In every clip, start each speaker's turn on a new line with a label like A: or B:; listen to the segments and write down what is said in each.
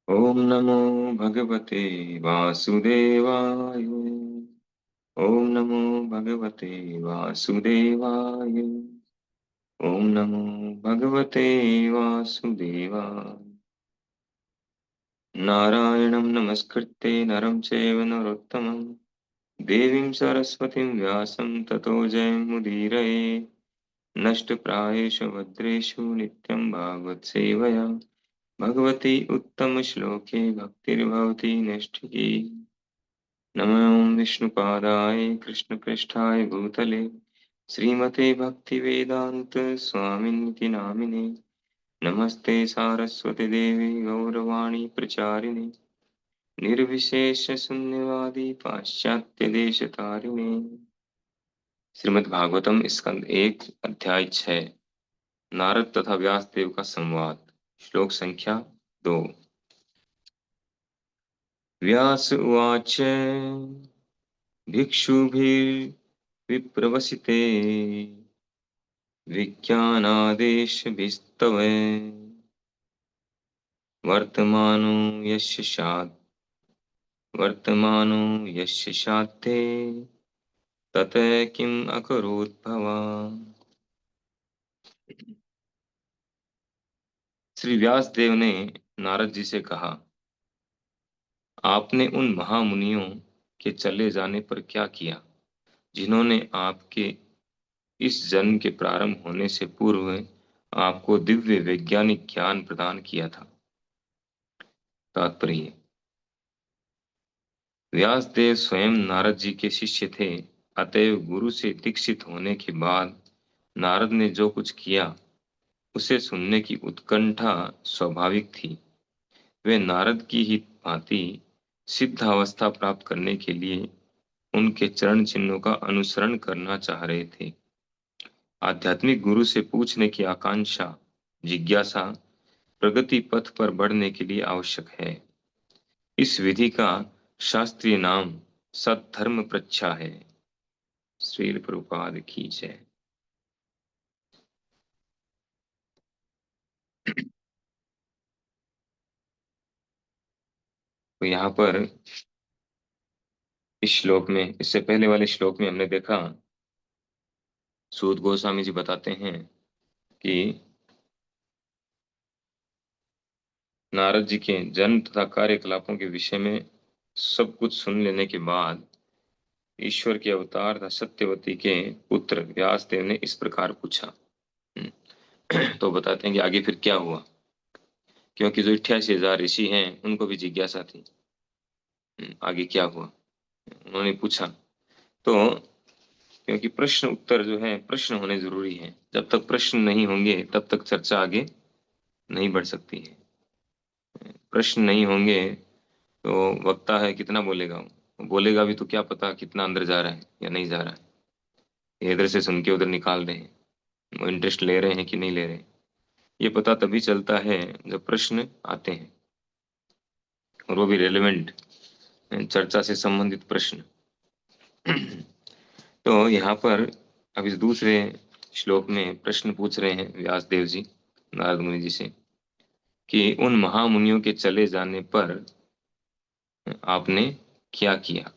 A: ओम नमो भगवते वासुदेवाय। ओम नमो भगवते वासुदेवाय। ओम नमो भगवते वासुदेवाय। नारायणं नमस्कृत्य नरं चैव नरोत्तमं देवीं सरस्वतीं व्यासं ततो जयमुदीरये। नष्टप्रायेषु भद्रेषु नित्यं भागवत सेवया भगवती उत्तम श्लोके भक्तिर्भवती नैष्ठिकी। नमो विष्णुपादाय कृष्णपृष्ठाय भूतले श्रीमते भक्तिवेदांत स्वामिनिति नामिने। नमस्ते सारस्वती देवी गौरवाणी प्रचारिणे निर्विशेष शून्यवादी पाश्चात्य देश तारिणे। श्रीमद् भागवतम स्कंद 1 अध्याय 6 नारद तथा व्यास देव का संवाद। श्लोक संख्या 2। व्यास उवाच भिक्षुभिर्विप्रवसिते विज्ञानादेशभिस्तव वर्तमानो यस्य शात् वर्तमानो यस्य शाते तत किम अकरोत् भवान्। श्री व्यास देव ने नारद जी से कहा, आपने उन महामुनियों के चले जाने पर क्या किया जिन्होंने आपके इस जन्म के प्रारंभ होने से पूर्व आपको दिव्य वैज्ञानिक ज्ञान प्रदान किया था। तात्पर्य, व्यासदेव स्वयं नारद जी के शिष्य थे, अतएव गुरु से दीक्षित होने के बाद नारद ने जो कुछ किया उसे सुनने की उत्कंठा स्वाभाविक थी। वे नारद की ही भांति सिद्ध अवस्था प्राप्त करने के लिए उनके चरण चिन्हों का अनुसरण करना चाह रहे थे। आध्यात्मिक गुरु से पूछने की आकांक्षा, जिज्ञासा प्रगति पथ पर बढ़ने के लिए आवश्यक है। इस विधि का शास्त्रीय नाम सद्धर्म प्रच्छा है। श्रील प्रभुपाद की जय। तो यहाँ पर इस श्लोक में, इससे पहले वाले श्लोक में हमने देखा, सूत गोस्वामी जी बताते हैं कि नारद जी के जन्म तथा कार्यकलापों के विषय में सब कुछ सुन लेने के बाद ईश्वर के अवतार तथा सत्यवती के पुत्र व्यासदेव ने इस प्रकार पूछा। तो बताते हैं कि आगे फिर क्या हुआ, क्योंकि जो 88,000 ऋषि हैं उनको भी जिज्ञासा थी आगे क्या हुआ। उन्होंने पूछा तो, क्योंकि प्रश्न उत्तर जो है, प्रश्न होने जरूरी है। जब तक प्रश्न नहीं होंगे तब तक चर्चा आगे नहीं बढ़ सकती है। प्रश्न नहीं होंगे तो वक्ता है कितना बोलेगा, वो बोलेगा भी तो क्या पता कितना अंदर जा रहा है या नहीं जा रहा है, इधर से सुन के उधर निकाल रहे हैं, वो इंटरेस्ट ले रहे हैं कि नहीं ले रहे हैं। ये पता तभी चलता है जब प्रश्न आते हैं, और वो भी रेलेवेंट, चर्चा से संबंधित प्रश्न। तो यहाँ पर अब इस दूसरे श्लोक में प्रश्न पूछ रहे हैं व्यासदेव जी नारद मुनि जी से कि उन महामुनियों के चले जाने पर आपने क्या किया।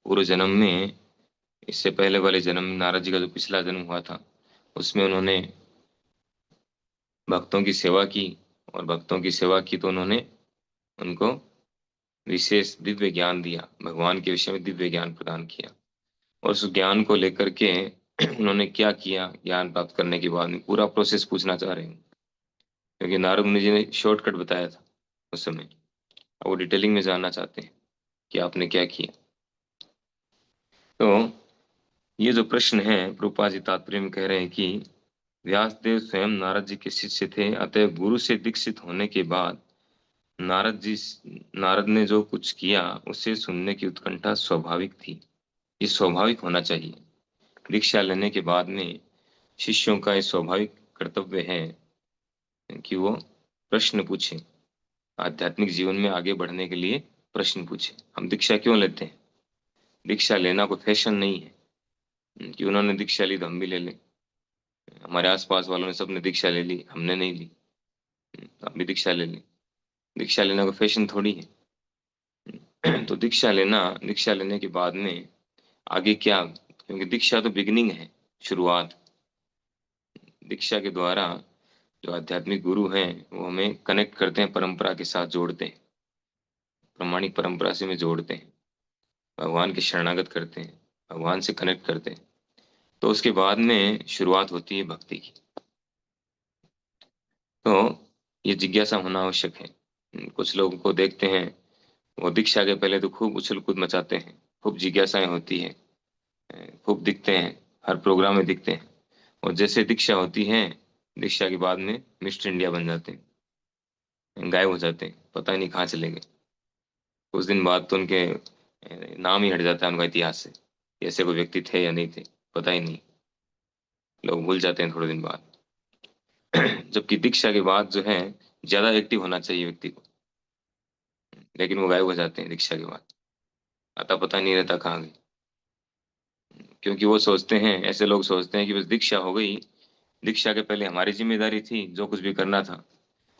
A: पूर्व जन्म में, इससे पहले वाले जन्म में, नारद जी का जो पिछला जन्म हुआ था उसमें उन्होंने भक्तों की सेवा की, और भक्तों की सेवा की तो उन्होंने उनको विशेष दिव्य ज्ञान दिया, भगवान के विषय में दिव्य ज्ञान प्रदान किया। और उस ज्ञान को लेकर के उन्होंने क्या किया, ज्ञान प्राप्त करने के बाद में पूरा प्रोसेस पूछना चाह रहे हैं, क्योंकि नारद मुनि जी ने शॉर्टकट बताया था उस समय। अब वो डिटेलिंग में जानना चाहते हैं कि आपने क्या किया। तो ये जो प्रश्न है, प्रभुपाद जी तात्पर्य में कह रहे हैं कि व्यासदेव स्वयं नारद जी के शिष्य थे, अतः गुरु से दीक्षित होने के बाद नारद ने जो कुछ किया उसे सुनने की उत्कंठा स्वाभाविक थी। ये स्वाभाविक होना चाहिए। दीक्षा लेने के बाद में शिष्यों का ये स्वाभाविक कर्तव्य है कि वो प्रश्न पूछें, आध्यात्मिक जीवन में आगे बढ़ने के लिए प्रश्न पूछें। हम दीक्षा क्यों लेते हैं? दीक्षा लेना कोई फैशन नहीं है कि उन्होंने दीक्षा ली तो हम भी ले लें। हमारे आसपास वालों ने सबने दीक्षा ले ली, हमने नहीं ली, तो हम भी दीक्षा ले लें। दीक्षा लेना कोई फैशन थोड़ी है। तो दीक्षा लेने के बाद में आगे क्या, क्योंकि दीक्षा तो बिगिनिंग है, शुरुआत। दीक्षा के द्वारा जो आध्यात्मिक गुरु हैं वो हमें कनेक्ट करते हैं, परंपरा के साथ जोड़ते हैं, प्रामाणिक परंपरा से हमें जोड़ते हैं, भगवान के शरणागत करते हैं, भगवान से कनेक्ट करते हैं। तो उसके बाद में शुरुआत होती है भक्ति की। तो ये जिज्ञासा होना आवश्यक है। कुछ लोगों को देखते हैं, वो दीक्षा के पहले तो खूब उछल कूद मचाते हैं, खूब जिज्ञासाएं होती है, खूब दिखते हैं, हर प्रोग्राम में दिखते हैं। और जैसे दीक्षा होती है, दीक्षा के बाद में मिस्टर इंडिया बन जाते हैं, गायब हो जाते हैं, पता ही नहीं कहाँ चले गए। कुछ दिन बाद तो उनके नाम ही हट जाता है उनका इतिहास से, कि ऐसे कोई व्यक्ति थे या नहीं थे, पता ही नहीं, लोग भूल जाते हैं थोड़े दिन बाद। जबकि दीक्षा के बाद जो है ज्यादा एक्टिव होना चाहिए व्यक्ति को, लेकिन वो गायब हो जाते हैं दीक्षा के बाद, अता पता नहीं रहता कहाँ गए। क्योंकि वो सोचते हैं, ऐसे लोग सोचते हैं कि बस दीक्षा हो गई, दीक्षा के पहले हमारी जिम्मेदारी थी जो कुछ भी करना था,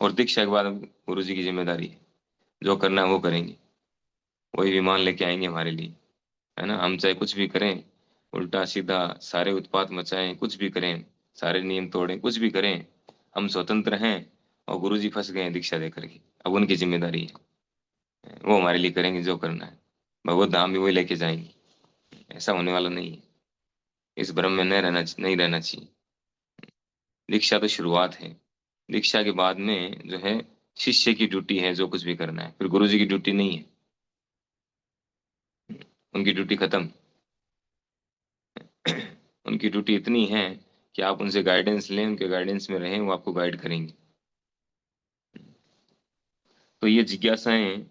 A: और दीक्षा के बाद गुरु जी की जिम्मेदारी है, जो करना है वो करेंगे, वही विमान लेके आएंगे हमारे लिए, है ना। हम चाहे कुछ भी करें, उल्टा सीधा सारे उत्पात मचाएं, कुछ भी करें, सारे नियम तोड़ें, कुछ भी करें, हम स्वतंत्र हैं। और गुरु जी फंस गए हैं दीक्षा दे करके, अब उनकी जिम्मेदारी है, वो हमारे लिए करेंगे जो करना है, भगवत धाम भी वही लेके जाएंगे। ऐसा होने वाला नहीं है, इस भ्रम में नहीं रहना चाहिए। दीक्षा तो शुरुआत है, दीक्षा के बाद में जो है शिष्य की ड्यूटी है जो कुछ भी करना है, फिर गुरु जी की ड्यूटी नहीं है, उनकी ड्यूटी खत्म। उनकी ड्यूटी इतनी है कि आप उनसे गाइडेंस लें, उनके गाइडेंस में रहें, वो आपको गाइड करेंगे। तो ये जिज्ञासाएं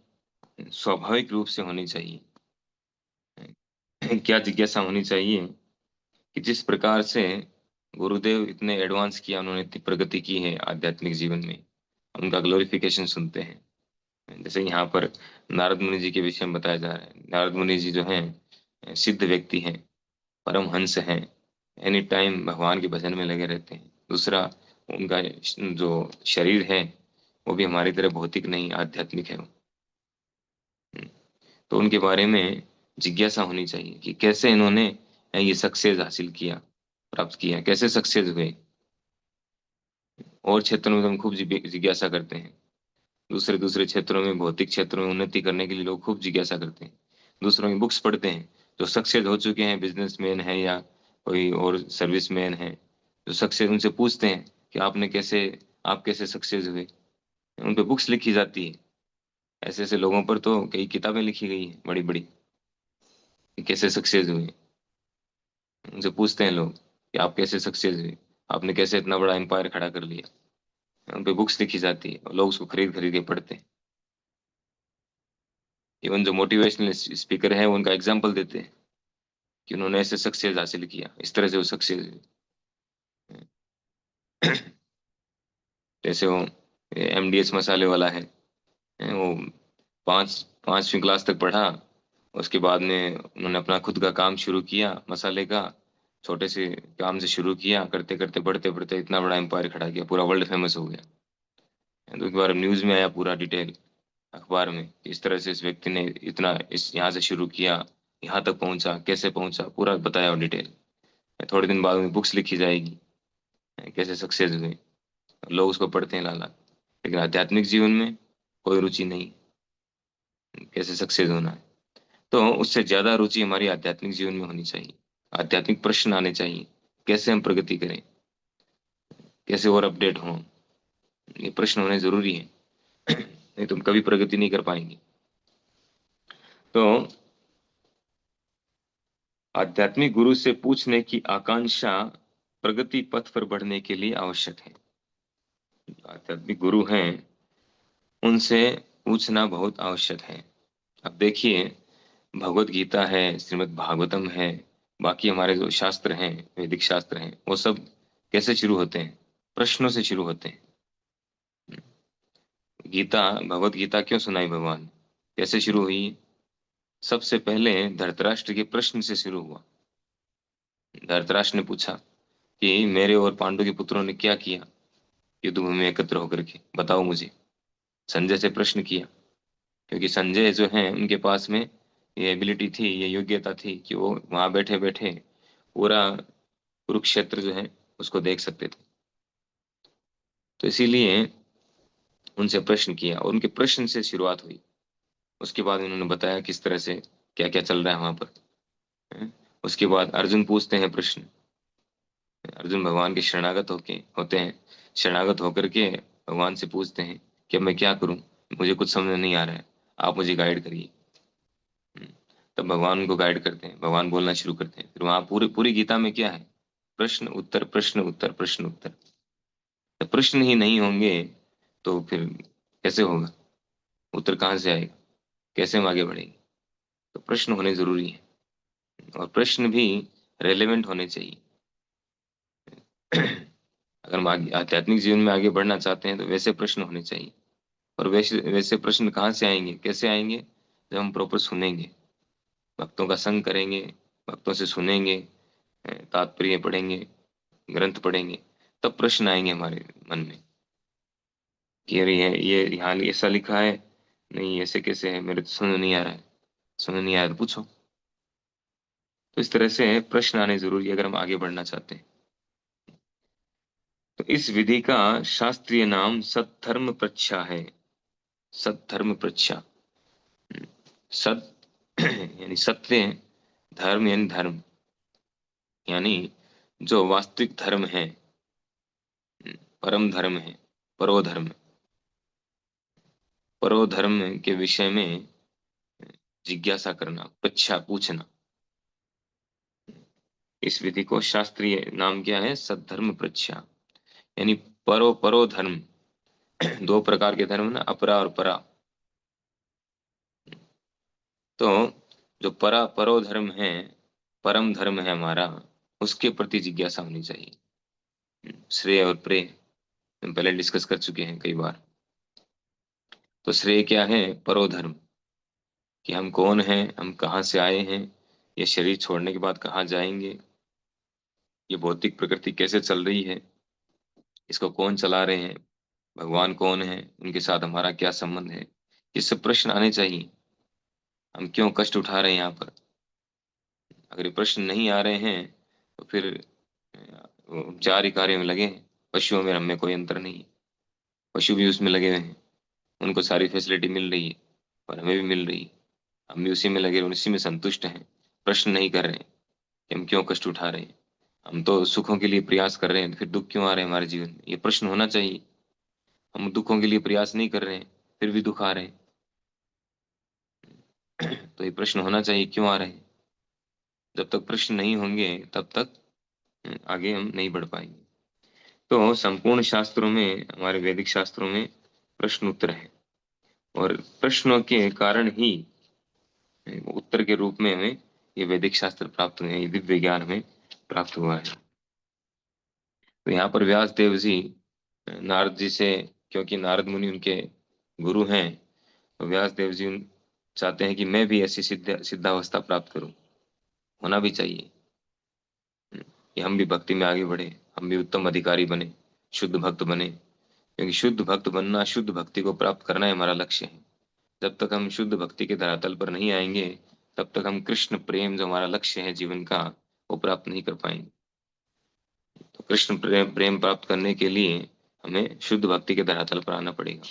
A: स्वाभाविक रूप से होनी चाहिए। क्या जिज्ञासा होनी चाहिए, कि जिस प्रकार से गुरुदेव इतने एडवांस किया, उन्होंने इतनी प्रगति की है आध्यात्मिक जीवन में, उनका ग्लोरिफिकेशन सुनते हैं। जैसे यहाँ पर नारद मुनि जी के विषय में बताया जा रहा है, नारद मुनि जी जो हैं सिद्ध व्यक्ति हैं, परम हंस हैं, एनी टाइम भगवान के भजन में लगे रहते हैं। दूसरा, उनका जो शरीर है वो भी हमारी तरह भौतिक नहीं, आध्यात्मिक है वो। तो उनके बारे में जिज्ञासा होनी चाहिए कि कैसे इन्होंने ये सक्सेस हासिल किया, प्राप्त किया, कैसे सक्सेस हुए। और क्षेत्रों में तो हम खूब जिज्ञासा करते हैं, दूसरे दूसरे क्षेत्रों में, भौतिक क्षेत्रों में उन्नति करने के लिए लोग खूब जिज्ञासा करते हैं, दूसरों की बुक्स पढ़ते हैं। जो सक्सेस हो चुके हैं, बिजनेसमैन है या कोई और सर्विसमैन है, जो सक्सेस, उनसे पूछते हैं कि आपने कैसे, आप कैसे सक्सेस हुए। उन पे बुक्स लिखी जाती है, ऐसे ऐसे लोगों पर तो कई किताबें लिखी गई हैं बड़ी बड़ी, कि कैसे सक्सेस हुए। उनसे पूछते हैं लोग कि आप कैसे सक्सेस हुए, आपने कैसे इतना बड़ा एम्पायर खड़ा कर लिया। उन पे बुक्स लिखी जाती है और लोग उसको खरीद खरीद के पढ़ते हैं। इवन जो मोटिवेशनल स्पीकर है वो उनका एग्जाम्पल देते हैं कि उन्होंने ऐसे सक्सेस हासिल किया, इस तरह से वो सक्सेस हुए। जैसे वो एमडीएच मसाले वाला है, वो पाँच 5वीं क्लास तक पढ़ा, उसके बाद में उन्होंने अपना खुद का काम शुरू किया मसाले का, छोटे से काम से शुरू किया, करते करते बढ़ते बढ़ते इतना बड़ा एम्पायर खड़ा किया, पूरा वर्ल्ड फेमस हो गया। तो एक बार न्यूज में आया पूरा डिटेल, अखबार में, कि इस तरह से इस व्यक्ति ने इतना, इस यहाँ से शुरू किया, यहाँ तक पहुंचा, कैसे पहुंचा, पूरा बताया और डिटेल। थोड़े दिन बाद में बुक्स लिखी जाएगी, कैसे सक्सेस हुए, लोग उसको पढ़ते हैं लाला। लेकिन आध्यात्मिक जीवन में कोई रुचि नहीं, कैसे सक्सेस होना है। तो उससे ज्यादा रुचि हमारी आध्यात्मिक जीवन में होनी चाहिए, आध्यात्मिक प्रश्न आने चाहिए, कैसे हम प्रगति करें, कैसे और अपडेट हों, ये प्रश्न होने जरूरी है। नहीं तो हम कभी प्रगति नहीं कर पाएंगे। तो आध्यात्मिक गुरु से पूछने की आकांक्षा प्रगति पथ पर बढ़ने के लिए आवश्यक है। आध्यात्मिक गुरु हैं, उनसे पूछना बहुत आवश्यक है। अब देखिए, भगवत गीता है, श्रीमद् भागवतम है, बाकी हमारे जो शास्त्र हैं, वैदिक शास्त्र हैं, वो सब कैसे शुरू होते हैं, प्रश्नों से शुरू होते हैं। गीता, भगवत गीता क्यों सुनाई भगवान, कैसे शुरू हुई? सबसे पहले धृतराष्ट्र के प्रश्न से शुरू हुआ। धृतराष्ट्र ने पूछा कि मेरे और पांडु के पुत्रों ने क्या किया युद्ध भूमि में एकत्र होकर के, बताओ मुझे। संजय से प्रश्न किया, क्योंकि संजय जो है उनके पास में ये एबिलिटी थी, ये योग्यता थी कि वो वहां बैठे बैठे पूरा कुरुक्षेत्र जो है उसको देख सकते थे। तो इसीलिए उनसे प्रश्न किया और उनके प्रश्न से शुरुआत हुई। उसके बाद उन्होंने बताया किस तरह से क्या क्या चल रहा है वहां पर। हैं? उसके बाद अर्जुन पूछते हैं प्रश्न। अर्जुन भगवान के शरणागत होते हैं। शरणागत होकर के भगवान से पूछते हैं कि अब मैं क्या करूं, मुझे कुछ समझ नहीं आ रहा है, आप मुझे गाइड करिए। हम्म, तब भगवान उनको गाइड करते हैं, भगवान बोलना शुरू करते हैं। फिर वहां पूरी पूरी गीता में क्या है, प्रश्न उत्तर प्रश्न उत्तर प्रश्न उत्तर। जब प्रश्न ही नहीं होंगे तो फिर कैसे होगा, उत्तर कहाँ से आएगा, कैसे हम आगे बढ़ेंगे। तो प्रश्न होने जरूरी है, और प्रश्न भी रेलेवेंट होने चाहिए। अगर हम आगे आध्यात्मिक जीवन में आगे बढ़ना चाहते हैं तो वैसे प्रश्न होने चाहिए। और वैसे वैसे प्रश्न कहाँ से आएंगे, कैसे आएंगे, जब हम प्रॉपर सुनेंगे, भक्तों का संग करेंगे, भक्तों से सुनेंगे, तात्पर्य पढ़ेंगे, ग्रंथ पढ़ेंगे, तब प्रश्न आएंगे हमारे मन में कि अरे ये यहाँ ऐसा लिखा है, नहीं ऐसे कैसे है, मेरे तो समझ नहीं आ रहा है। समझ नहीं आया तो पूछो। तो इस तरह से प्रश्न आने जरूरी है अगर हम आगे बढ़ना चाहते हैं। तो इस विधि का शास्त्रीय नाम सद्धर्म प्रच्छा है। सद्धर्म प्रच्छा। सत यानी सत्य, धर्म यानी धर्म, यानी जो वास्तविक धर्म है, परम धर्म है, परोधर्म, परोधर्म के विषय में जिज्ञासा करना, पृच्छा पूछना। इस विधि को शास्त्रीय नाम क्या है, सद्धर्म पृच्छा। यानी परो परो धर्म, दो प्रकार के धर्म ना, अपरा और परा। तो जो परा परो धर्म है, परम धर्म है हमारा, उसके प्रति जिज्ञासा होनी चाहिए। श्रेय और प्रेय हम पहले डिस्कस कर चुके हैं कई बार। तो श्रेय क्या है, परो धर्म, कि हम कौन हैं, हम कहाँ से आए हैं, ये शरीर छोड़ने के बाद कहाँ जाएंगे, ये भौतिक प्रकृति कैसे चल रही है, इसको कौन चला रहे हैं, भगवान कौन है, उनके साथ हमारा क्या संबंध है। ये सब प्रश्न आने चाहिए। हम क्यों कष्ट उठा रहे हैं यहाँ पर। अगर ये प्रश्न नहीं आ रहे हैं तो फिर चार ही कार्य में लगे हैं। पशुओं में हमें कोई अंतर नहीं है, पशु भी उसमें लगे हुए हैं, उनको सारी फैसिलिटी मिल रही है और हमें भी मिल रही है। हम भी उसी में लगे, उसी में संतुष्ट हैं। प्रश्न नहीं कर रहे हैं कि हम क्यों कष्ट उठा रहे हैं, हम तो सुखों के लिए प्रयास कर रहे हैं, तो फिर दुख क्यों आ रहे हैं हमारे जीवन में, ये प्रश्न होना चाहिए। हम दुखों के लिए प्रयास नहीं कर रहे हैं, फिर भी दुख आ रहे हैं, तो ये प्रश्न होना चाहिए क्यों आ रहे हैं। जब तक प्रश्न नहीं होंगे तब तक आगे हम नहीं बढ़ पाएंगे। तो संपूर्ण शास्त्रों में, हमारे वैदिक शास्त्रों में प्रश्न उत्तर है, और प्रश्नों के कारण ही उत्तर के रूप में हमें ये वैदिक शास्त्र प्राप्त हुए हैं, ये दिव्य ज्ञान हमें प्राप्त हुआ है। तो यहाँ पर व्यास देव जी नारद जी से, क्योंकि नारद मुनि उनके गुरु हैं, तो व्यास देव जी चाहते हैं कि मैं भी ऐसी सिद्धावस्था प्राप्त करूं, होना भी चाहिए, कि हम भी भक्ति में आगे बढ़े, हम भी उत्तम अधिकारी बने, शुद्ध भक्त बने। क्योंकि शुद्ध भक्त बनना, शुद्ध भक्ति को प्राप्त करना ही हमारा लक्ष्य है। जब तक हम शुद्ध भक्ति के धरातल पर नहीं आएंगे, तब तक हम कृष्ण प्रेम, जो हमारा लक्ष्य है जीवन का, वो प्राप्त नहीं कर पाएंगे। तो कृष्ण प्रेम प्राप्त करने के लिए हमें शुद्ध भक्ति के धरातल पर आना पड़ेगा।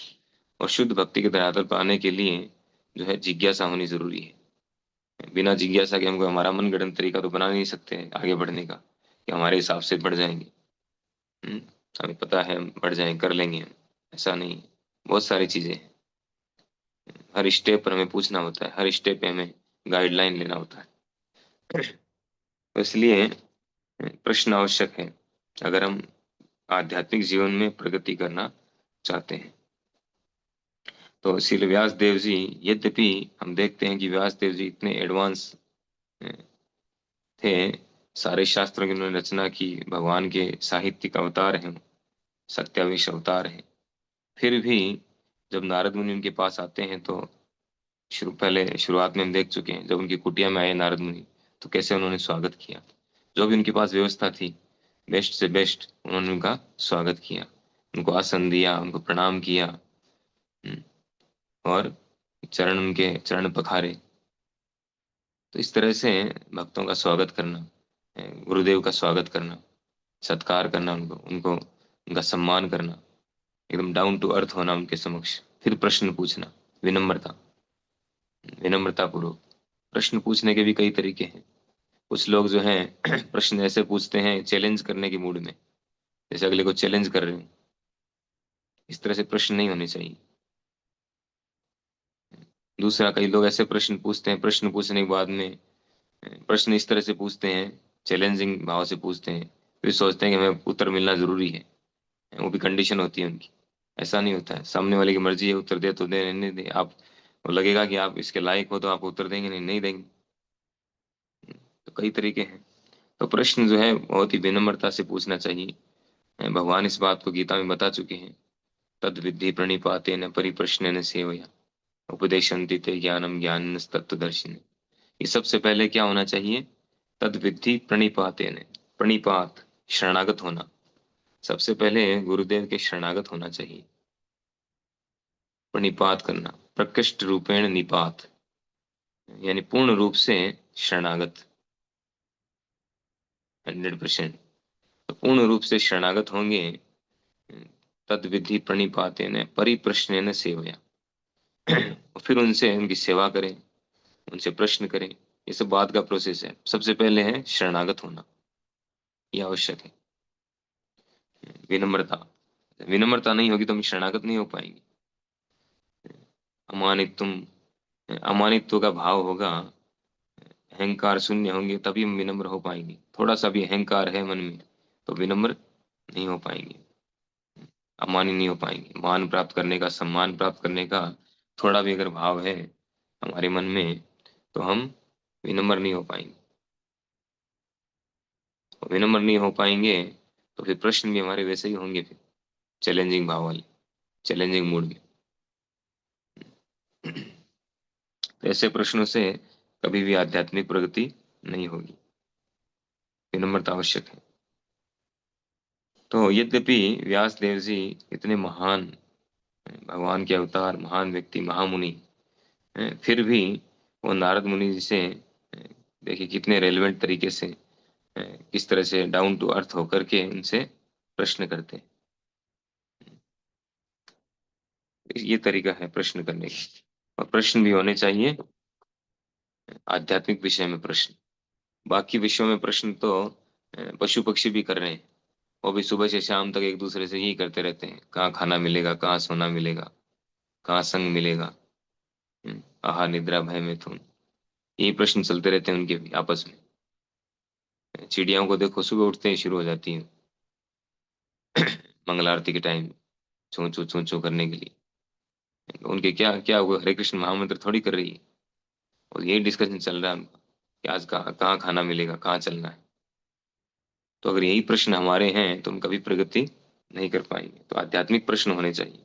A: और शुद्ध भक्ति के धरातल पर आने के लिए जो है जिज्ञासा होनी जरूरी है। बिना जिज्ञासा के हमको हमारा मनगढ़ंत तरीका तो बना नहीं सकते आगे बढ़ने का, कि हमारे हिसाब से बढ़ जाएंगे। हम्म, हमें पता है हम बढ़ जाएं, कर लेंगे हम, ऐसा नहीं है। बहुत सारी चीजें हैं, हर स्टेप पर हमें पूछना होता है, हर स्टेप पे हमें गाइडलाइन लेना होता है। तो इसलिए प्रश्न आवश्यक है अगर हम आध्यात्मिक जीवन में प्रगति करना चाहते हैं। तो इसीलिए व्यास देव जी, यद्यपि हम देखते हैं कि व्यास देव जी इतने एडवांस थे, सारे शास्त्रों की उन्होंने रचना की, भगवान के साहित्यिक अवतार हैं, सत्यावीश अवतार हैं, फिर भी जब नारद मुनि उनके पास आते हैं तो पहले शुरुआत में हम देख चुके हैं, जब उनकी कुटिया में आए नारद मुनि तो कैसे उन्होंने स्वागत किया। जो भी उनके पास व्यवस्था थी, बेस्ट से बेस्ट उन्होंने उनका स्वागत किया, उनको आसन दिया, उनको प्रणाम किया। और चरण, उनके चरण पखारे। तो इस तरह से भक्तों का स्वागत करना, गुरुदेव का स्वागत करना, सत्कार करना, उनको उनको उनका सम्मान करना, एकदम डाउन टू अर्थ होना उनके समक्ष। फिर प्रश्न पूछना, विनम्रता, विनम्रता पूर्वक। प्रश्न पूछने के भी कई तरीके हैं। कुछ लोग जो हैं प्रश्न ऐसे पूछते हैं चैलेंज करने की मूड में, जैसे अगले को चैलेंज कर रहे हो। इस तरह से प्रश्न नहीं होने चाहिए। दूसरा, कई लोग ऐसे प्रश्न पूछते हैं, प्रश्न पूछने के बाद में प्रश्न इस तरह से पूछते हैं, चैलेंजिंग भाव से पूछते हैं, फिर सोचते हैं कि हमें उत्तर मिलना जरूरी है। वो भी कंडीशन होती है उनकी। ऐसा नहीं होता है, सामने वाले की मर्जी है, उत्तर दे तो दे, नहीं दे आप, वो लगेगा कि आप इसके लायक हो तो आप उत्तर देंगे, नहीं नहीं देंगे। तो कई तरीके हैं। तो प्रश्न जो है बहुत ही विनम्रता से पूछना चाहिए। भगवान इस बात को गीता में बता चुके हैं। तद विद्धि प्रणिपातेन परिप्रश्नेन सेवया उपदेशन्ति ते ज्ञानम ज्ञानस्तत्त्वदर्शिने। ये सबसे पहले क्या होना चाहिए? तद विद्धि प्रणिपातेन, प्रणिपात, शरणागत होना। सबसे पहले गुरुदेव के शरणागत होना चाहिए। प्रणिपात करना, प्रकृष्ट रूपेण निपात, यानी पूर्ण रूप से शरणागत, 100%। तो पूर्ण रूप से शरणागत होंगे। तद विधि प्रणिपातेन परिप्रश्नेन सेवया। और फिर उनसे उनकी सेवा करें, उनसे प्रश्न करें। ये सब बाद का प्रोसेस है। सबसे पहले है शरणागत होना, ये आवश्यक है। विनम्रता, विनम्रता नहीं होगी तो हम शरणागत नहीं हो पाएंगे। अमानित्व, अमानित्व का भाव होगा, अहंकार शून्य होंगे तभी हम विनम्र हो पाएंगे। थोड़ा सा भी अहंकार है मन में तो विनम्र नहीं हो पाएंगे, अमानी नहीं हो पाएंगे। मान प्राप्त करने का, सम्मान प्राप्त करने का थोड़ा भी अगर भाव है हमारे मन में तो हम विनम्र नहीं हो पाएंगे। और विनम्र नहीं हो पाएंगे तो फिर प्रश्न भी हमारे वैसे ही होंगे, फिर चैलेंजिंग भाव वाले, चैलेंजिंग मूड में। तो ऐसे प्रश्नों से कभी भी आध्यात्मिक प्रगति नहीं होगी। विनम्रता आवश्यक है। तो यद्यपि व्यास देव जी इतने महान भगवान के अवतार, महान व्यक्ति, महामुनि हैं, फिर भी वो नारद मुनि जी से देखिए कितने रेलेवेंट तरीके से, किस तरह से डाउन टू अर्थ होकर के उनसे प्रश्न करते हैं। ये तरीका है प्रश्न करने का। और प्रश्न भी होने चाहिए आध्यात्मिक विषय में प्रश्न। बाकी विषयों में प्रश्न तो पशु पक्षी भी कर रहे हैं। वो भी सुबह से शाम तक एक दूसरे से यही करते रहते हैं, कहाँ खाना मिलेगा, कहाँ सोना मिलेगा, कहाँ संग मिलेगा, आहार निद्रा भय मिथुन, यही प्रश्न चलते रहते हैं उनके भी आपस में। चिड़ियाओं को देखो, सुबह उठते ही शुरू हो जाती हैं मंगल आरती के टाइम चूं चूं करने के लिए। उनके क्या क्या वो हरे कृष्ण महामंत्र थोड़ी कर रही है, और यही डिस्कशन चल रहा है उनका कि आज कहाँ कहाँ खाना मिलेगा, कहाँ चलना है। तो अगर यही प्रश्न हमारे हैं तो हम कभी प्रगति नहीं कर पाएंगे। तो आध्यात्मिक प्रश्न होने चाहिए।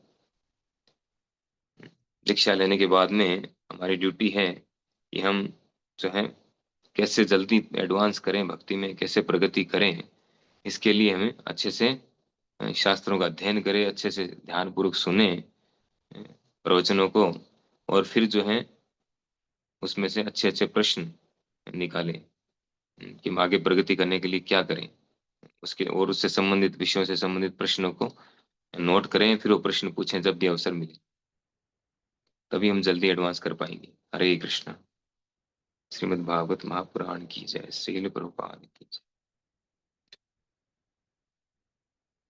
A: दीक्षा लेने के बाद में हमारी ड्यूटी है कि हम जो है कैसे जल्दी एडवांस करें भक्ति में, कैसे प्रगति करें। इसके लिए हमें अच्छे से शास्त्रों का अध्ययन करें, अच्छे से ध्यान पूर्वक सुने प्रवचनों को, और फिर जो है उसमें से अच्छे अच्छे प्रश्न निकालें कि हम आगे प्रगति करने के लिए क्या करें। उसके और उससे संबंधित विषयों से संबंधित प्रश्नों को नोट करें, फिर वो प्रश्न पूछें जब भी अवसर मिले। तभी हम जल्दी एडवांस कर पाएंगे। हरे कृष्णा। श्रीमद् भागवत महापुराण की जय। श्रील प्रभुपाद की जय।